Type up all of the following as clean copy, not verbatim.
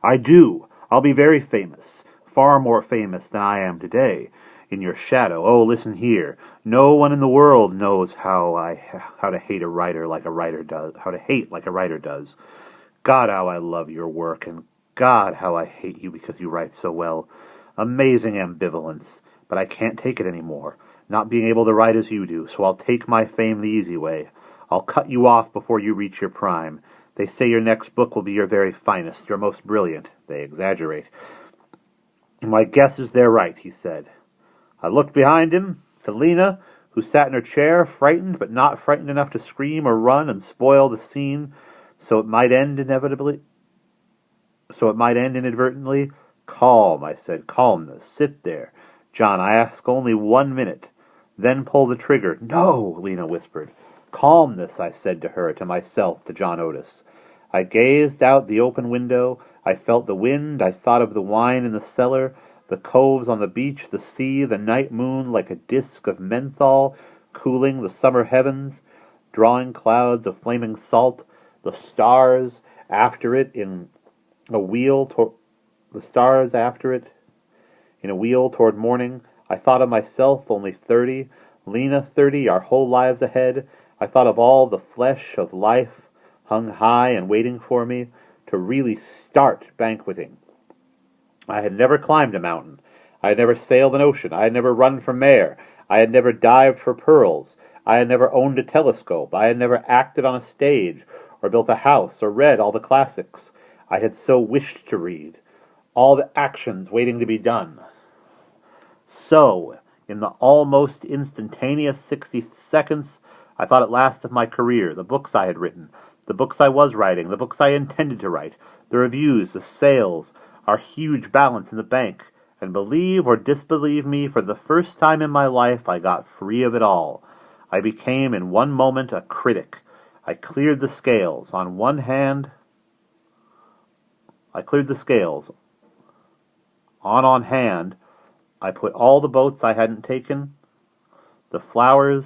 I do. I'll be very famous, far more famous than I am today. In your shadow. Oh, listen here. No one in the world knows how to hate a writer like a writer does. How to hate like a writer does. God, how I love your work, and God, how I hate you because you write so well. Amazing ambivalence, but I can't take it anymore, not being able to write as you do, so I'll take my fame the easy way. I'll cut you off before you reach your prime. They say your next book will be your very finest, your most brilliant. They exaggerate. My guess is they're right, he said. I looked behind him, to Lena, who sat in her chair, frightened, but not frightened enough to scream or run and spoil the scene, so it might end inadvertently. Calm, I said, calmness, sit there. John, I ask only 1 minute. Then pull the trigger. No, Lena whispered. Calmness, I said to her, to myself, to John Otis. I gazed out the open window. I felt the wind. I thought of the wine in the cellar, the coves on the beach, the sea, the night moon like a disk of menthol, cooling the summer heavens, drawing clouds of flaming salt, the stars after it in a wheel toward morning. I thought of myself, only 30, Lena 30, our whole lives ahead. I thought of all the flesh of life hung high and waiting for me to really start banqueting. I had never climbed a mountain. I had never sailed an ocean. I had never run for mayor. I had never dived for pearls. I had never owned a telescope. I had never acted on a stage, or built a house, or read all the classics. I had so wished to read. All the actions waiting to be done. So, in the almost instantaneous 60 seconds, I thought at last of my career, the books I had written, the books I was writing, the books I intended to write, the reviews, the sales, our huge balance in the bank, and believe or disbelieve me, for the first time in my life I got free of it all. I became in one moment a critic. I cleared the scales. On one hand, I cleared the scales. On hand, I put all the boats I hadn't taken, the flowers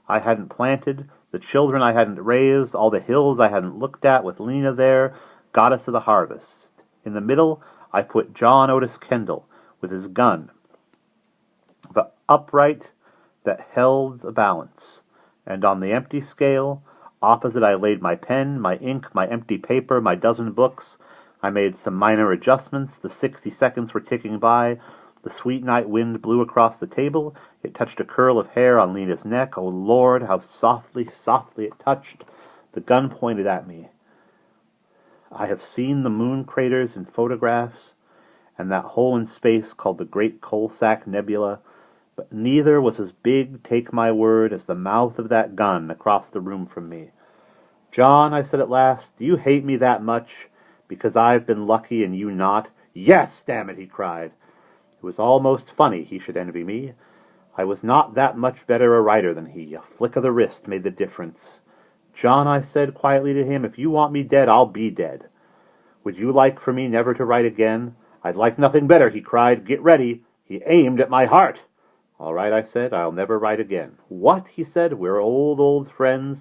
I hadn't planted, the children I hadn't raised, all the hills I hadn't looked at with Lena there, goddess of the harvest. In the middle, I put John Otis Kendall with his gun, the upright that held the balance, and on the empty scale, opposite I laid my pen, my ink, my empty paper, my dozen books. I made some minor adjustments. The 60 seconds were ticking by. The sweet night wind blew across the table. It touched a curl of hair on Lena's neck. Oh, Lord, how softly, softly it touched. The gun pointed at me. I have seen the moon craters in photographs, and that hole in space called the Great Coal-Sack Nebula, but neither was as big, take my word, as the mouth of that gun across the room from me. John, I said at last, do you hate me that much, because I've been lucky and you not? Yes, damn it, he cried. It was almost funny he should envy me. I was not that much better a writer than he. A flick of the wrist made the difference. John, I said quietly to him, if you want me dead, I'll be dead. Would you like for me never to write again? I'd like nothing better, he cried. Get ready. He aimed at my heart. All right, I said, I'll never write again. What? He said, we're old friends.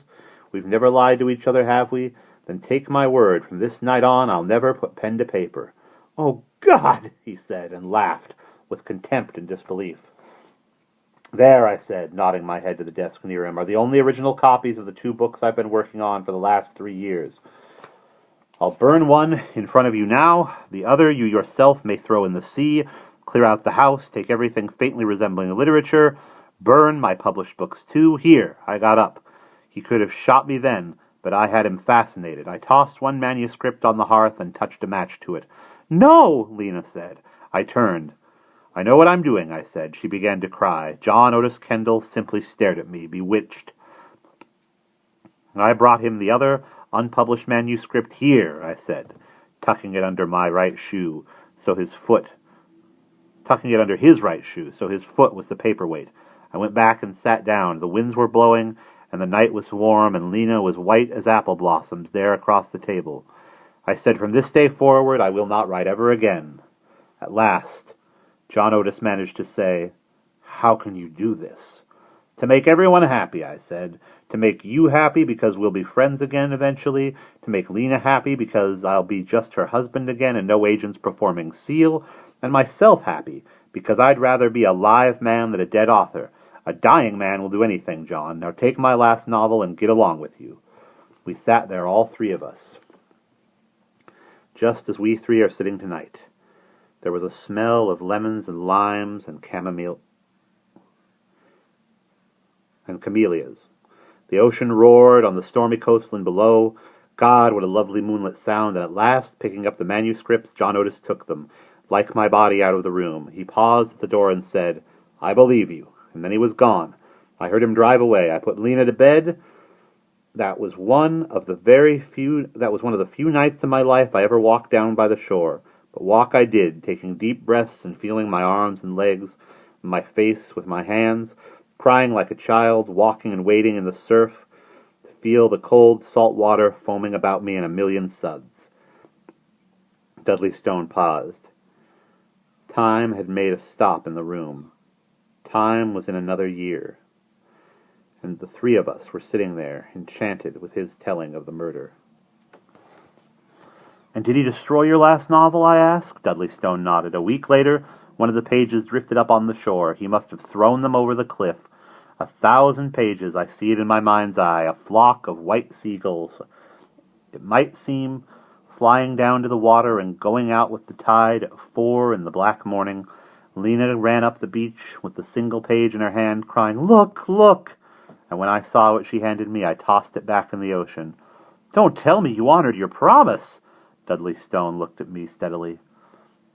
We've never lied to each other, have we? Then take my word, from this night on, I'll never put pen to paper. Oh, God, he said, and laughed with contempt and disbelief. There, I said, nodding my head to the desk near him, are the only original copies of the 2 books I've been working on for the last 3 years. I'll burn one in front of you now. The other you yourself may throw in the sea, clear out the house, take everything faintly resembling literature, burn my published books too. Here, I got up. He could have shot me then, but I had him fascinated. I tossed one manuscript on the hearth and touched a match to it. No, Lena said. I turned. I know what I'm doing, I said. She began to cry. John Otis Kendall simply stared at me, bewitched. I brought him the other unpublished manuscript. Here, I said, tucking it under my right shoe, so his foot was the paperweight. I went back and sat down. The winds were blowing, and the night was warm, and Lena was white as apple blossoms there across the table. I said, from this day forward, I will not write ever again. At last, John Otis managed to say, how can you do this? To make everyone happy, I said. To make you happy because we'll be friends again eventually. To make Lena happy because I'll be just her husband again and no agents performing seal. And myself happy because I'd rather be a live man than a dead author. A dying man will do anything, John. Now take my last novel and get along with you. We sat there, all three of us, just as we three are sitting tonight. There was a smell of lemons and limes and chamomile and camellias. The ocean roared on the stormy coastline below. God, what a lovely moonlit sound, and at last, picking up the manuscripts, John Otis took them, like my body, out of the room. He paused at the door and said, "I believe you," and then he was gone. I heard him drive away. I put Lena to bed. That was one of the few nights in my life I ever walked down by the shore. But walk I did, taking deep breaths and feeling my arms and legs, my face with my hands, crying like a child, walking and waiting in the surf, to feel the cold salt water foaming about me in a million suds. Dudley Stone paused. Time had made a stop in the room. Time was in another year. And the three of us were sitting there, enchanted with his telling of the murder. "And did he destroy your last novel?" I asked. Dudley Stone nodded. A week later, one of the pages drifted up on the shore. He must have thrown them over the cliff. 1,000 pages, I see it in my mind's eye, a flock of white seagulls. It might seem flying down to the water and going out with the tide at 4 in the black morning. Lena ran up the beach with the single page in her hand, crying, "Look, look!" And when I saw what she handed me, I tossed it back in the ocean. "Don't tell me you honored your promise!" Dudley Stone looked at me steadily.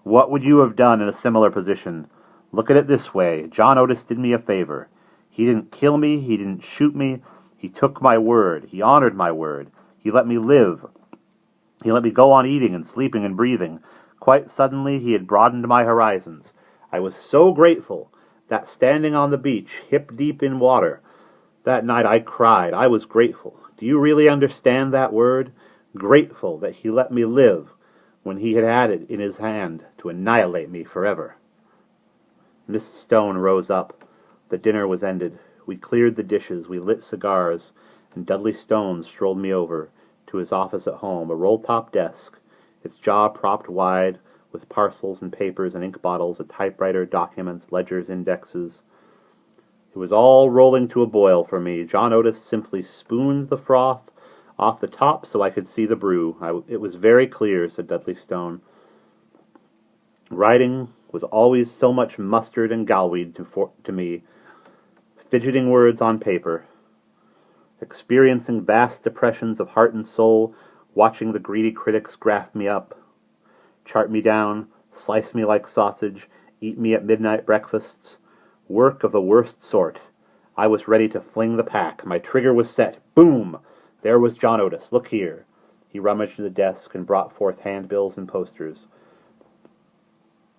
"What would you have done in a similar position? Look at it this way. John Otis did me a favor. He didn't kill me. He didn't shoot me. He took my word. He honored my word. He let me live. He let me go on eating and sleeping and breathing. Quite suddenly, he had broadened my horizons. I was so grateful that standing on the beach, hip deep in water, that night I cried. I was grateful. Do you really understand that word? Grateful that he let me live when he had it in his hand to annihilate me forever." Mrs. Stone rose up. The dinner was ended. We cleared the dishes, we lit cigars, and Dudley Stone strolled me over to his office at home, a roll-top desk, its jaw propped wide with parcels and papers and ink bottles, a typewriter, documents, ledgers, indexes. It was all rolling to a boil for me. John Otis simply spooned the froth off the top so I could see the brew. It was very clear, said Dudley Stone. Writing was always so much mustard and gallweed to me, fidgeting words on paper, experiencing vast depressions of heart and soul, watching the greedy critics graft me up, chart me down, slice me like sausage, eat me at midnight breakfasts. Work of the worst sort. I was ready to fling the pack. My trigger was set. Boom! There was John Otis. Look here. He rummaged in the desk and brought forth handbills and posters.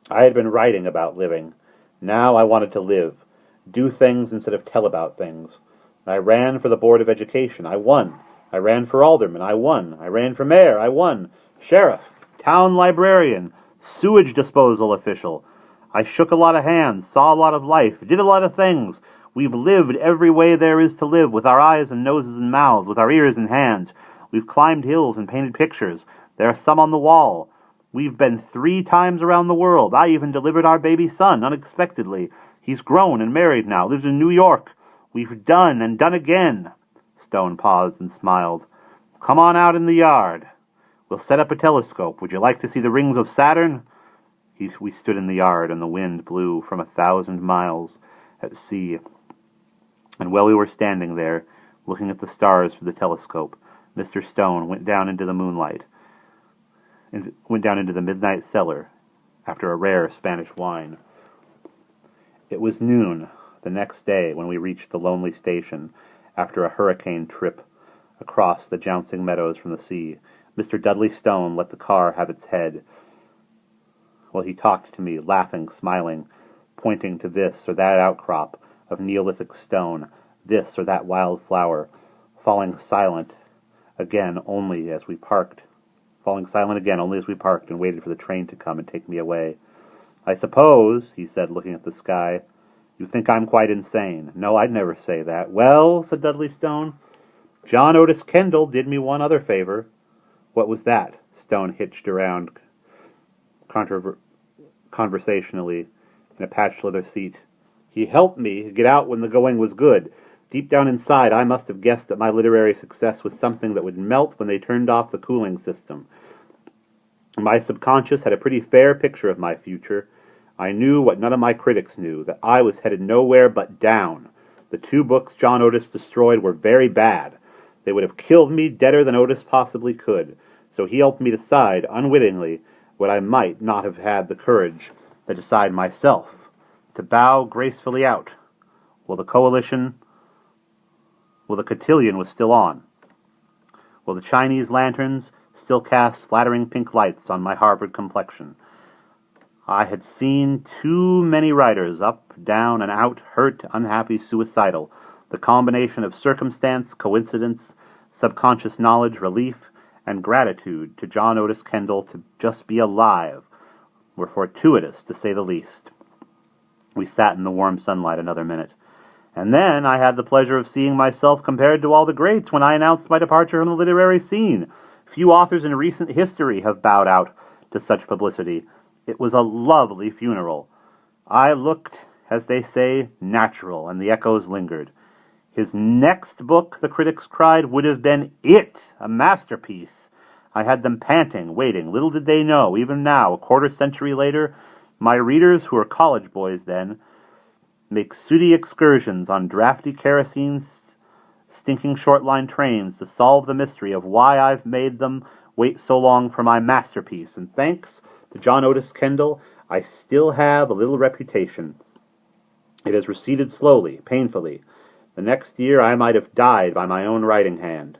I had been writing about living. Now I wanted to live. Do things instead of tell about things. I ran for the Board of Education. I won. I ran for alderman. I won. I ran for mayor. I won. Sheriff. Town librarian. Sewage disposal official. I shook a lot of hands, saw a lot of life, did a lot of things. We've lived every way there is to live, with our eyes and noses and mouths, with our ears and hands. We've climbed hills and painted pictures. There are some on the wall. We've been 3 times around the world. I even delivered our baby son, unexpectedly. He's grown and married now, lives in New York. We've done and done again. Stone paused and smiled. Come on out in the yard. We'll set up a telescope. Would you like to see the rings of Saturn? We stood in the yard, and the wind blew from 1,000 miles at sea. And while we were standing there, looking at the stars through the telescope, Mr. Stone went down into the moonlight, and went down into the midnight cellar after a rare Spanish wine. It was noon the next day when we reached the lonely station after a hurricane trip across the jouncing meadows from the sea. Mr. Dudley Stone let the car have its head while he talked to me, laughing, smiling, pointing to this or that outcrop of Neolithic stone, this or that wild flower, falling silent again only as we parked and waited for the train to come and take me away. I suppose, he said, looking at the sky, You think I'm quite insane. No, I'd never say that. Well, said Dudley Stone, John Otis Kendall did me one other favor. What was that? Stone hitched around conversationally in a patched leather seat. He helped me get out when the going was good. Deep down inside, I must have guessed that my literary success was something that would melt when they turned off the cooling system. My subconscious had a pretty fair picture of my future. I knew what none of my critics knew, that I was headed nowhere but down. The 2 books John Otis destroyed were very bad. They would have killed me deader than Otis possibly could. So he helped me decide, unwittingly, what I might not have had the courage to decide myself, to bow gracefully out. Well, the cotillion was still on. Well, the Chinese lanterns still cast flattering pink lights on my Harvard complexion. I had seen too many writers, up, down, and out, hurt, unhappy, suicidal. The combination of circumstance, coincidence, subconscious knowledge, relief, and gratitude to John Otis Kendall to just be alive were fortuitous, to say the least. We sat in the warm sunlight another minute. And then I had the pleasure of seeing myself compared to all the greats when I announced my departure from the literary scene. Few authors in recent history have bowed out to such publicity. It was a lovely funeral. I looked, as they say, natural, and the echoes lingered. His next book, the critics cried, would have been it, a masterpiece. I had them panting, waiting. Little did they know, even now, a quarter-century later, my readers, who were college boys then, make sooty excursions on drafty kerosene stinking short-line trains to solve the mystery of why I've made them wait so long for my masterpiece. And thanks to John Otis Kendall, I still have a little reputation. It has receded slowly, painfully. The next year I might have died by my own writing hand.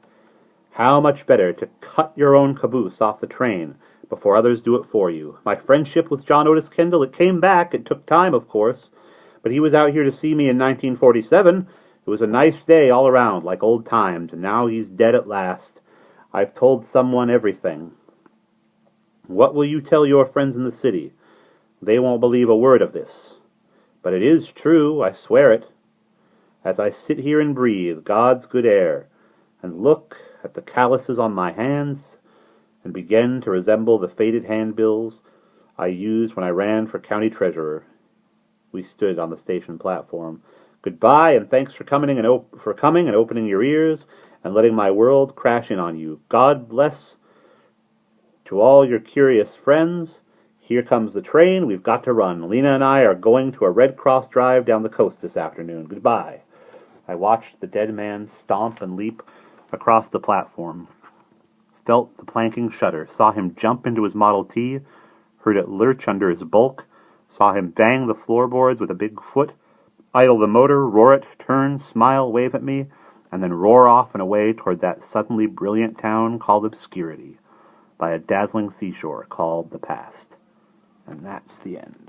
How much better to cut your own caboose off the train before others do it for you. My friendship with John Otis Kendall, it came back. It took time, of course. But he was out here to see me in 1947. It was a nice day all around, like old times, and now he's dead at last. I've told someone everything. What will you tell your friends in the city? They won't believe a word of this. But it is true, I swear it. As I sit here and breathe God's good air, and look at the calluses on my hands, and begin to resemble the faded handbills I used when I ran for county treasurer. We stood on the station platform. Goodbye, and thanks for coming and opening your ears and letting my world crash in on you. God bless to all your curious friends. Here comes the train. We've got to run. Lena and I are going to a Red Cross drive down the coast this afternoon. Goodbye. I watched the dead man stomp and leap across the platform, felt the planking shudder, saw him jump into his Model T, heard it lurch under his bulk, saw him bang the floorboards with a big foot, idle the motor, roar it, turn, smile, wave at me, and then roar off and away toward that suddenly brilliant town called obscurity, by a dazzling seashore called the past. And that's the end.